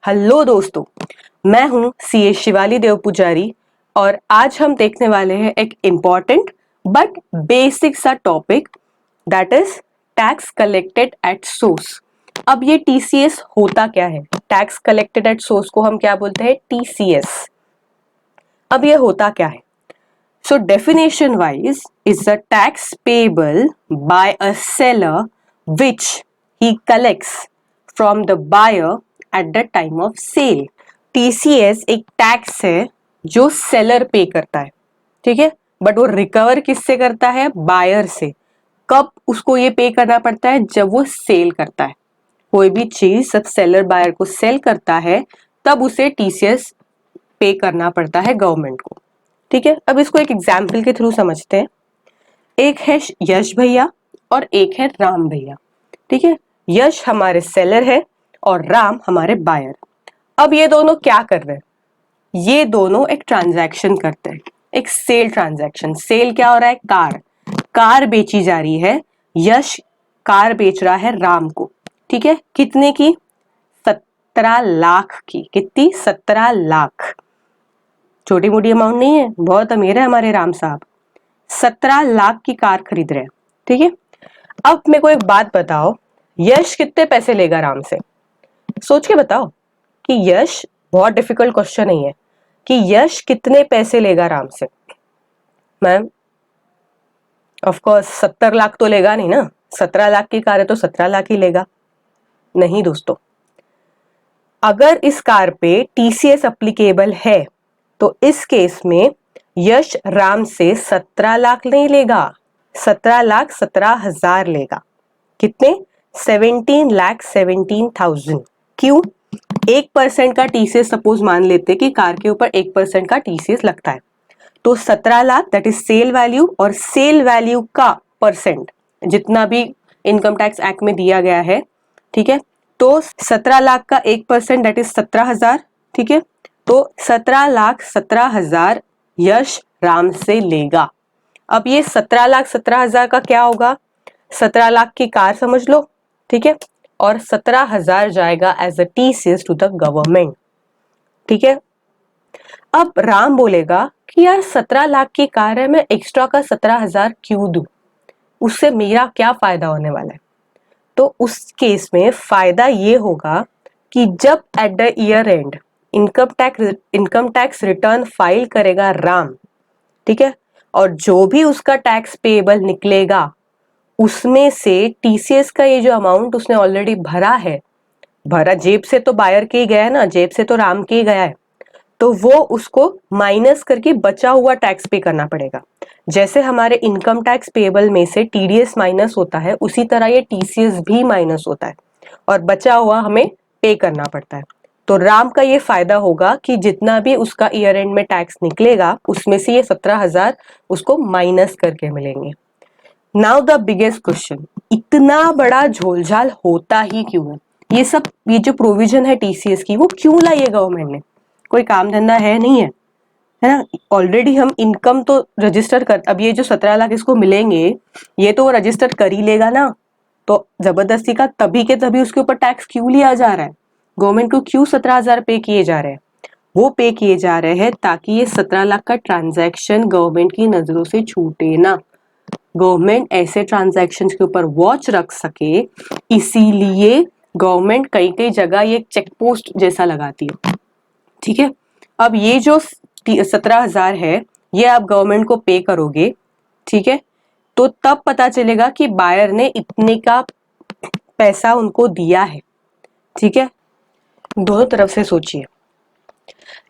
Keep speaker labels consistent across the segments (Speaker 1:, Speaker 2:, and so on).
Speaker 1: Hello दोस्तों, मैं हूं सीए शिवाली देव पुजारी और आज हम देखने वाले हैं एक इम्पॉर्टेंट बट बेसिक सा topic that is tax collected at source. अब ये टीसीएस होता क्या है? टैक्स कलेक्टेड एट सोर्स को हम क्या बोलते हैं? टीसीएस। अब ये होता क्या है? So definition wise is a tax payable by a seller which he collects from the buyer at the time of sale. TCS एक टैक्स है जो सेलर पे करता है, ठीक है, बट वो रिकवर किससे करता है? बायर से। कब उसको ये पे करना पड़ता है? जब वो सेल करता है। कोई भी चीज जब सेलर बायर को सेल करता है तब उसे टीसीएस पे करना पड़ता है गवर्नमेंट को, ठीक है। अब इसको एक एग्जाम्पल के थ्रू समझते हैं। एक है यश भैया और एक है राम भैया, ठीक है। यश हमारे सेलर है और राम हमारे बायर। अब ये दोनों क्या कर रहे हैं? ये दोनों एक ट्रांजैक्शन करते हैं, एक सेल ट्रांजैक्शन। सेल क्या हो रहा है? कार बेची जा रही है। यश कार बेच रहा है राम को, ठीक है। कितने की? 17 लाख की। कितनी? 17 लाख। छोटी मोटी अमाउंट नहीं है, बहुत अमीर है हमारे राम साहब। 17 लाख की कार खरीद रहे हैं, ठीक है। अब मेरे को एक बात बताओ, यश कितने पैसे लेगा राम से? सोच के बताओ कि यश, बहुत डिफिकल्ट क्वेश्चन नहीं है, कि यश कितने पैसे लेगा राम से? मैम ऑफ कोर्स 70 लाख तो लेगा नहीं ना। 17 लाख की कार है तो 17 लाख ही लेगा। नहीं दोस्तों, अगर इस कार पे टीसीएस अप्लीकेबल है तो इस केस में यश राम से 17 लाख नहीं लेगा, 17,17,000 लेगा। कितने? 17,17,000। क्यों? 1% का टीसीएस सपोज मान लेते कि कार के ऊपर 1% का टीसीएस लगता है, तो 17 lakh that is sale value, और सेल वैल्यू का परसेंट जितना भी इनकम टैक्स एक्ट में दिया गया है, ठीक है। तो 17 लाख का 1% दैट इज 17,000, ठीक है। तो 17,17,000 यश राम से लेगा। अब ये 17,17,000 का क्या होगा? 17 लाख की कार समझ लो, ठीक है, और 17,000 जाएगा as a TCS to the government, ठीक है। अब राम बोलेगा कि यार 17 लाख की कार है, मैं एक्स्ट्रा का 17,000 क्यों दूं? उससे मेरा क्या फायदा होने वाला है? तो उस केस में फायदा ये होगा कि जब at the year and income tax return file करेगा राम, ठीक है, और जो भी उसका टैक्स पेएबल निकलेगा उसमें से टीसीएस का ये जो अमाउंट उसने ऑलरेडी भरा जेब से तो बायर के ही गया है ना, जेब से तो राम के ही गया है, तो वो उसको माइनस करके बचा हुआ टैक्स पे करना पड़ेगा। जैसे हमारे इनकम टैक्स पेएबल में से टीडीएस माइनस होता है, उसी तरह ये टीसीएस भी माइनस होता है और बचा हुआ हमें पे करना पड़ता है। तो राम का ये फायदा होगा कि जितना भी उसका ईयर एंड में टैक्स निकलेगा उसमें से ये 17,000 उसको माइनस करके मिलेंगे। नाउ द बिगेस्ट क्वेश्चन, इतना बड़ा झोलझाल होता ही क्यों है? ये जो प्रोविजन है टीसीएस की, वो क्यों लाई है गवर्नमेंट ने? कोई काम धंधा है नहीं है ना? ऑलरेडी हम इनकम तो रजिस्टर कर, अब ये जो 17 लाख इसको मिलेंगे ये तो वो रजिस्टर कर ही लेगा ना, तो जबरदस्ती का तभी के तभी उसके ऊपर टैक्स क्यों लिया जा रहा है? गवर्नमेंट को क्यों 17,000 पे किए जा रहे हैं? वो पे किए जा रहे हैं ताकि ये 17 लाख का ट्रांजैक्शन गवर्नमेंट की नजरों से छूटे ना। गवर्नमेंट ऐसे ट्रांजैक्शंस के ऊपर वॉच रख सके, इसीलिए गवर्नमेंट कई कई जगह ये चेक पोस्ट जैसा लगाती है, ठीक है। अब ये जो 17,000 है ये आप गवर्नमेंट को पे करोगे, ठीक है, तो तब पता चलेगा कि बायर ने इतने का पैसा उनको दिया है, ठीक है। दोनों तरफ से सोचिए,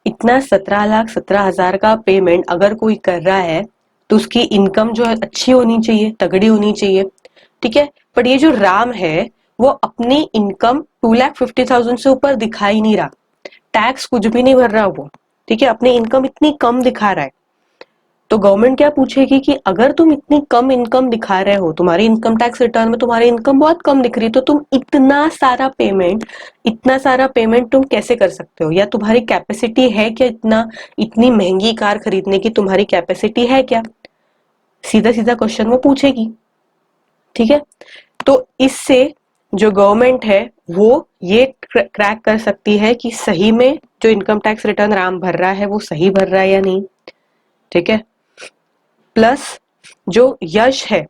Speaker 1: इतना 17,17,000 का पेमेंट अगर कोई कर रहा है तो उसकी इनकम जो है अच्छी होनी चाहिए, तगड़ी होनी चाहिए, ठीक है। पर ये जो राम है वो अपनी इनकम 2,50,000 से ऊपर दिखा ही नहीं रहा, टैक्स कुछ भी नहीं भर रहा वो, ठीक है, अपनी इनकम इतनी कम दिखा रहा है। तो गवर्नमेंट क्या पूछेगी कि अगर तुम इतनी कम इनकम दिखा रहे हो, तुम्हारी इनकम टैक्स रिटर्न में तुम्हारी इनकम बहुत कम दिख रही है, तो तुम इतना सारा पेमेंट तुम कैसे कर सकते हो? या तुम्हारी कैपेसिटी है क्या? इतनी महंगी कार खरीदने की तुम्हारी कैपेसिटी है क्या? सीधा सीधा क्वेश्चन वो पूछेगी, ठीक है। तो इससे जो गवर्नमेंट है वो ये क्रैक कर सकती है कि सही में जो इनकम टैक्स रिटर्न राम भर रहा है वो सही भर रहा है या नहीं, ठीक है। प्लस जो यश है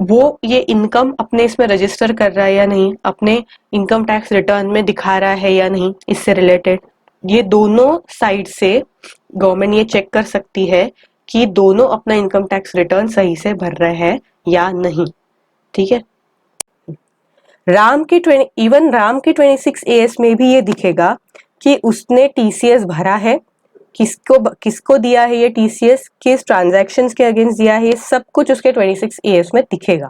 Speaker 1: वो ये इनकम अपने इसमें रजिस्टर कर रहा है या नहीं, अपने इनकम टैक्स रिटर्न में दिखा रहा है या नहीं, इससे रिलेटेड ये दोनों साइड से गवर्नमेंट ये चेक कर सकती है कि दोनों अपना इनकम टैक्स रिटर्न सही से भर रहे हैं या नहीं, ठीक है। राम के 26 AS में भी ये दिखेगा कि उसने टीसीएस भरा है, किसको दिया है ये टीसीएस, किस ट्रांजैक्शंस के अगेंस्ट दिया है, ये सब कुछ उसके 26 AS में दिखेगा,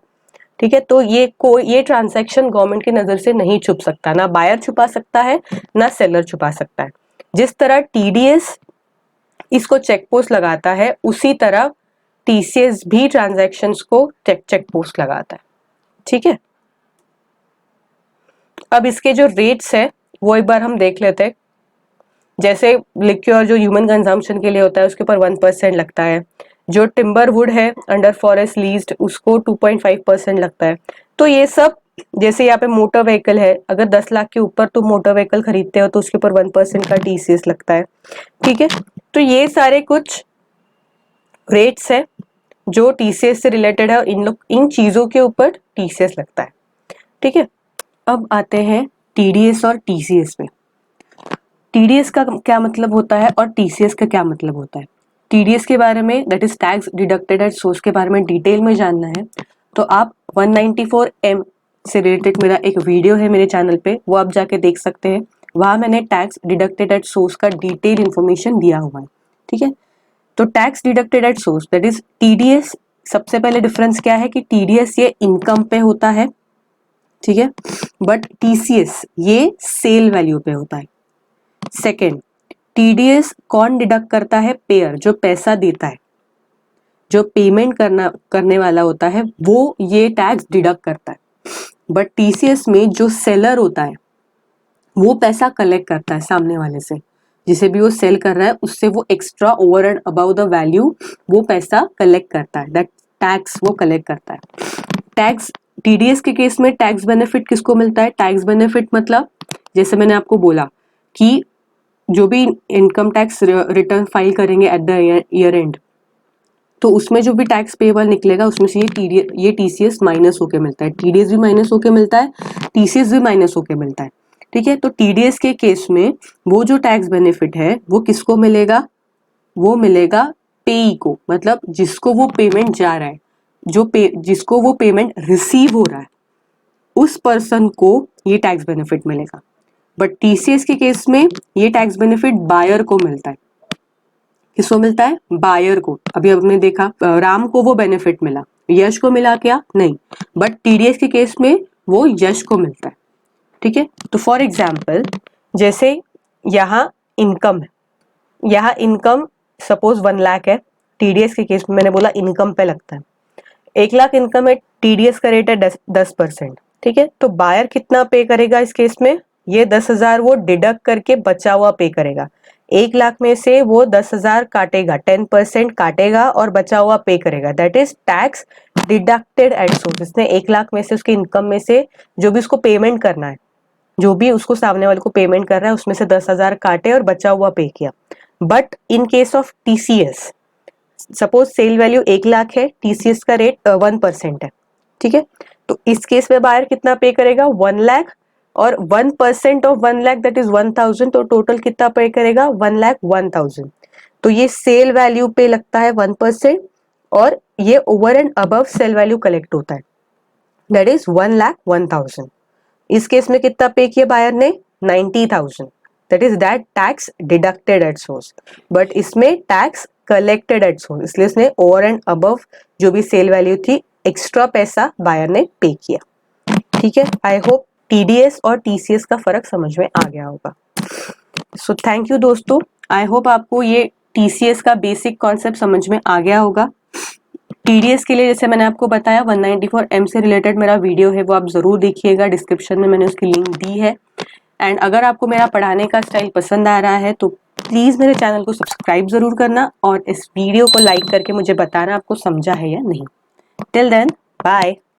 Speaker 1: ठीक है। तो ये ट्रांजैक्शन गवर्नमेंट की नजर से नहीं छुप सकता, ना बायर छुपा सकता है ना सेलर छुपा सकता है। जिस तरह टीडीएस इसको चेक पोस्ट लगाता है उसी तरह टीसीएस भी ट्रांजैक्शंस को चेक पोस्ट लगाता है, ठीक है। अब इसके जो रेट्स है वो एक बार हम देख लेते हैं। जैसे लिक्योर जो ह्यूमन कंजम्पशन के लिए होता है उसके ऊपर 1% लगता है, जो टिम्बर वुड है अंडर फॉरेस्ट लीज्ड उसको 2.5% लगता है। तो ये सब, जैसे यहाँ पे मोटर व्हीकल है, अगर 10 लाख के ऊपर तो मोटर व्हीकल खरीदते हो तो उसके ऊपर 1% का टीसीएस लगता है, ठीक है। तो ये सारे कुछ रेट्स है जो टीसीएस से रिलेटेड है, इन चीजों के ऊपर टीसीएस लगता है, ठीक है। अब आते हैं टीडीएस और टीसीएस में। टीडीएस का क्या मतलब होता है और टीसीएस का क्या मतलब होता है। टीडीएस के बारे में, that is tax deducted at source, के बारे में डिटेल में जानना है तो आप 194M से रिलेटेड मेरा एक वीडियो है मेरे चैनल पे, वो आप जाके देख सकते हैं। वहां मैंने टैक्स डिडक्टेड एट सोर्स का डिटेल इंफॉर्मेशन दिया हुआ है, ठीक है। तो tax deducted at source that is TDS, सबसे पहले डिफरेंस क्या है कि टीडीएस ये इनकम पे होता है, ठीक है, बट टीसीएस ये सेल वैल्यू पे होता है। सेकेंड, टीडीएस कौन डिडक्ट करता है, पेयर, जो पैसा देता है, जो पेमेंट करने वाला होता है वो ये टैक्स डिडक्ट करता है। बट टीसीएस में जो सेलर होता है वो पैसा कलेक्ट करता है सामने वाले से, जिसे भी वो सेल कर रहा है उससे वो extra over and about the value वो पैसा कलेक्ट करता है, दैट टैक्स वो कलेक्ट करता है। टैक्स टीडीएस के केस में टैक्स बेनिफिट किसको मिलता है, टैक्स बेनिफिट मतलब जैसे मैंने आपको बोला कि जो भी इनकम टैक्स रिटर्न फाइल करेंगे एट द ईयर एंड, तो उसमें जो भी टैक्स पेबल निकलेगा उसमें से ये टीसीएस माइनस होके मिलता है, टीडीएस भी माइनस होके मिलता है, टीसीएस भी माइनस होके मिलता है, ठीक है। तो टीडीएस के केस में वो जो टैक्स बेनिफिट है वो किसको मिलेगा, वो मिलेगा पेई को, मतलब जिसको वो पेमेंट जा रहा है, जिसको वो पेमेंट रिसीव हो रहा है उस पर्सन को ये टैक्स बेनिफिट मिलेगा। बट टीसीएस के केस में ये टैक्स बेनिफिट बायर को मिलता है, किसको मिलता है, बायर को। अभी हमने देखा राम को वो बेनिफिट मिला, यश को मिला क्या, नहीं, बट टीडीएस के केस में वो यश को मिलता है, ठीक है। तो फॉर एग्जाम्पल जैसे यहाँ इनकम है, यहाँ इनकम सपोज 1 लाख है, टीडीएस के केस में मैंने बोला इनकम पे लगता है, 1 लाख इनकम है, टीडीएस का रेट है 10%, ठीक है। तो बायर कितना पे करेगा इस केस में, ये 10,000 वो डिडक्ट करके बचा हुआ पे करेगा, 1 लाख में से वो 10,000 काटेगा, 10% काटेगा और बचा हुआ पे करेगा, that is tax deducted at source. इसने 1 लाख में से उसकी इनकम में से जो भी उसको पेमेंट करना है, जो भी उसको सामने वाले को पेमेंट कर रहा है उसमें से 10,000 काटे और बचा हुआ पे किया। But in case of TCS, suppose sale value 1 lakh है, टीसीएस का रेट 1% है, ठीक है। तो इस केस में बायर कितना पे करेगा, 1 लाख, और 1% ऑफ 1 लाख दैट इज 1,000, तो टोटल कितना पे करेगा, 1,01,000। तो ये सेल वैल्यू पे लगता है 1% और ये over and above sale value collect होता है, दैट इज 1,01,000। इस केस में कितना पे किया बायर ने, 90,000, that is that tax deducted at source. But इसमें टैक्स कलेक्टेड एट सोर्स, इसलिए इसने ओवर एंड अबव जो भी सेल वैल्यू थी एक्स्ट्रा पैसा बायर ने पे किया, ठीक है। आई होप टीडीएस और टीसीएस का फर्क समझ में आ गया होगा। सो थैंक यू दोस्तों, आई होप आपको ये टीसीएस का बेसिक कॉन्सेप्ट समझ में आ गया होगा। टीडीएस के लिए जैसे मैंने आपको बताया 194M से रिलेटेड मेरा वीडियो है, वो आप जरूर देखिएगा, डिस्क्रिप्शन में मैंने उसकी लिंक दी है। एंड अगर आपको मेरा पढ़ाने का स्टाइल पसंद आ रहा है तो प्लीज मेरे चैनल को सब्सक्राइब जरूर करना और इस वीडियो को लाइक करके मुझे बताना आपको समझा है या नहीं। Till then bye.